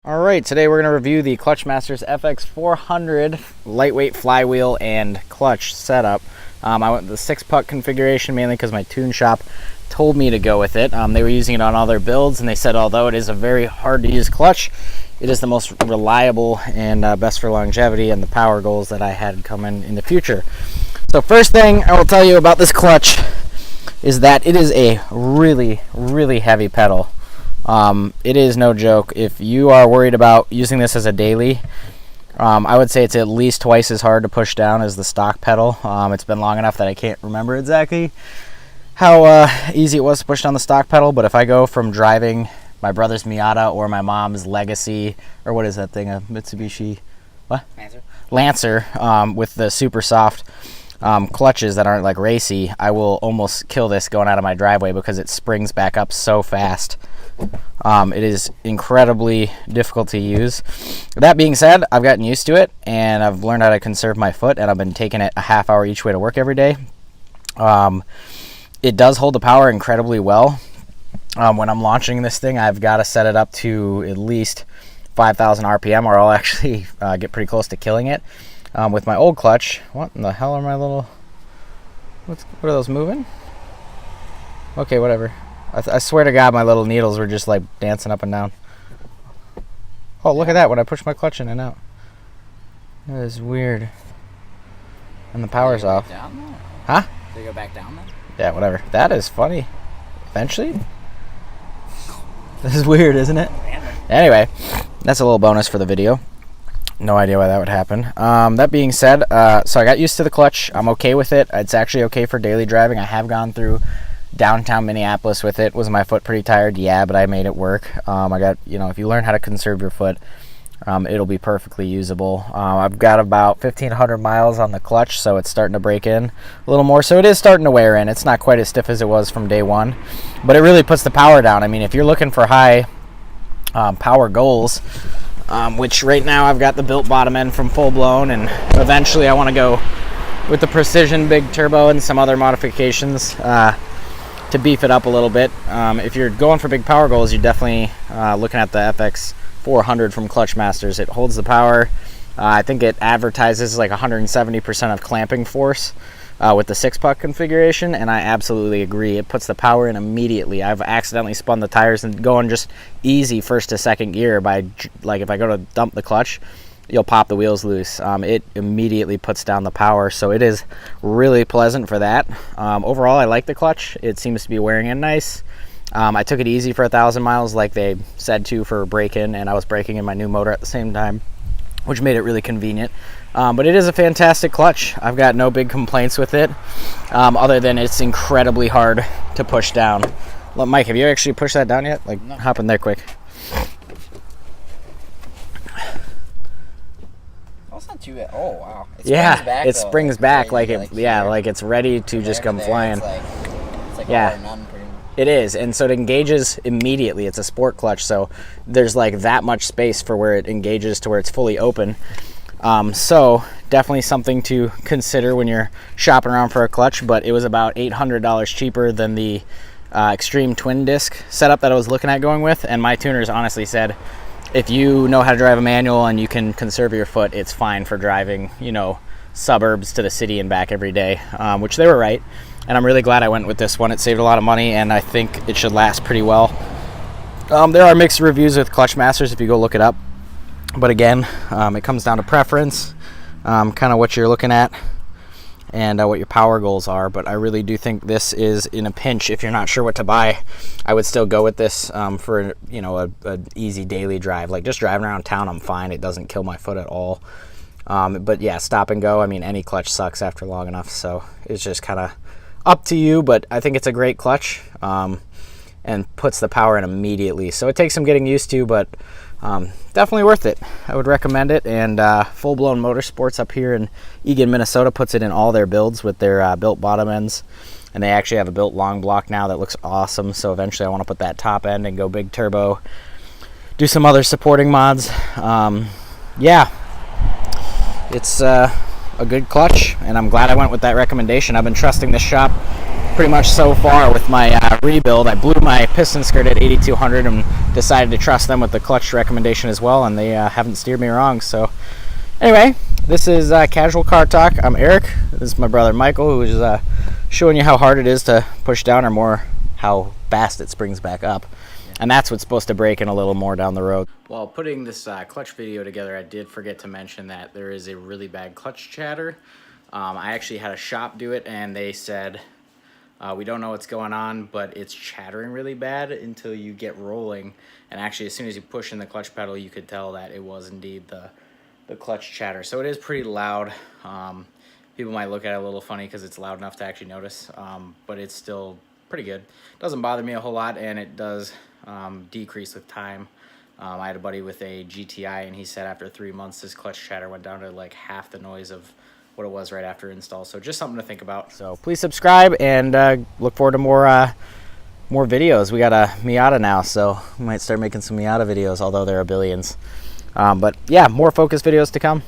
All right, today we're going to review the Clutchmasters FX400 lightweight flywheel and clutch setup. I went with the 6-puck configuration mainly because my tune shop told me to go with it. They were using it on all their builds, and they said although it is a very hard to use clutch, it is the most reliable and best for longevity and the power goals that I had coming in the future. So first thing I will tell you about this clutch is that it is a really, really heavy pedal. It is no joke. If you are worried about using this as a daily, I would say it's at least twice as hard to push down as the stock pedal. It's been long enough that I can't remember exactly how easy it was to push down the stock pedal, but if I go from driving my brother's Miata or my mom's Legacy, or what is that thing, a Mitsubishi, what? Lancer, with the super soft clutches that aren't like racy, I will almost kill this going out of my driveway because it springs back up so fast. It is incredibly difficult to use. That being said, I've gotten used to it and I've learned how to conserve my foot, and I've been taking it a half hour each way to work every day. It does hold the power incredibly well. When I'm launching this thing, I've got to set it up to at least 5,000 RPM or I'll actually get pretty close to killing it. With my old clutch, what in the hell are my little, what are those moving? Okay, whatever. I swear to God, my little needles were just like dancing up and down. Oh, look at that when I push my clutch in and out. That is weird. And the power's off. Huh? Do you go back down then? Yeah, whatever. That is funny. Eventually. This is weird, isn't it? Anyway, that's a little bonus for the video. No idea why that would happen. That being said, so I got used to the clutch. I'm okay with it. It's actually okay for daily driving. I have gone through downtown Minneapolis with it. Was my foot pretty tired? Yeah, but I made it work. I got, if you learn how to conserve your foot, it'll be perfectly usable. I've got about 1,500 miles on the clutch, so it's starting to break in a little more. So it is starting to wear in. It's not quite as stiff as it was from day one, but it really puts the power down. I mean, if you're looking for high power goals, which right now I've got the built bottom end from Full Blown, and eventually I want to go with the Precision Big Turbo and some other modifications to beef it up a little bit. If you're going for big power goals, you're definitely looking at the FX400 from Clutchmasters. It holds the power. I think it advertises like 170% of clamping force with the 6-puck configuration, and I absolutely agree. It puts the power in immediately. I've accidentally spun the tires and going just easy first to second gear by, like, if I go to dump the clutch, you'll pop the wheels loose. It immediately puts down the power, so it is really pleasant for that. Overall, I like the clutch. It seems to be wearing in nice. I took it easy for 1,000 miles like they said to for break-in, and I was braking in my new motor at the same time, which made it really convenient. But it is a fantastic clutch. I've got no big complaints with it, other than it's incredibly hard to push down. Look, Mike, have you actually pushed that down yet? Like, no. Hop in there quick. Oh wow! It springs back like it. Yeah, like it's ready to just come flying. It's like yeah, it is, and so it engages immediately. It's a sport clutch, so there's like that much space for where it engages to where it's fully open. So definitely something to consider when you're shopping around for a clutch. But it was about $800 cheaper than the Extreme Twin Disc setup that I was looking at going with, and my tuners honestly said, if you know how to drive a manual and you can conserve your foot, it's fine for driving, suburbs to the city and back every day, which they were right. And I'm really glad I went with this one. It saved a lot of money, and I think it should last pretty well. There are mixed reviews with Clutchmasters if you go look it up. But again, it comes down to preference, kind of what you're looking at, and what your power goals are. But I really do think this is in a pinch. If you're not sure what to buy, I would still go with this for a easy daily drive. Like just driving around town, I'm fine. It doesn't kill my foot at all. But yeah, stop and go. I mean, any clutch sucks after long enough, so it's just kind of up to you. But I think it's a great clutch and puts the power in immediately. So it takes some getting used to, but definitely worth it. I would recommend it. And Full Blown Motorsports up here in Eagan, Minnesota puts it in all their builds with their built bottom ends, and they actually have a built long block now that looks awesome. So eventually I want to put that top end and go big turbo, do some other supporting mods. Yeah, it's a good clutch, and I'm glad I went with that recommendation. I've been trusting this shop pretty much so far with my rebuild. I blew my piston skirt at 8200 and decided to trust them with the clutch recommendation as well, and they haven't steered me wrong. So anyway, this is Casual Car Talk. I'm Eric. This is my brother Michael, who is showing you how hard it is to push down, or more how fast it springs back up. And that's what's supposed to break in a little more down the road. While putting this clutch video together, I did forget to mention that there is a really bad clutch chatter. I actually had a shop do it, and they said, we don't know what's going on, but it's chattering really bad until you get rolling. And actually, as soon as you push in the clutch pedal, you could tell that it was indeed the clutch chatter. So it is pretty loud. People might look at it a little funny because it's loud enough to actually notice, but it's still pretty good. Doesn't bother me a whole lot, and it does decrease with time. I had a buddy with a GTI, and he said after 3 months, his clutch chatter went down to like half the noise of what it was right after install. So just something to think about. So please subscribe, and look forward to more videos. We got a Miata now, so we might start making some Miata videos, although there are billions. But yeah, more focus videos to come.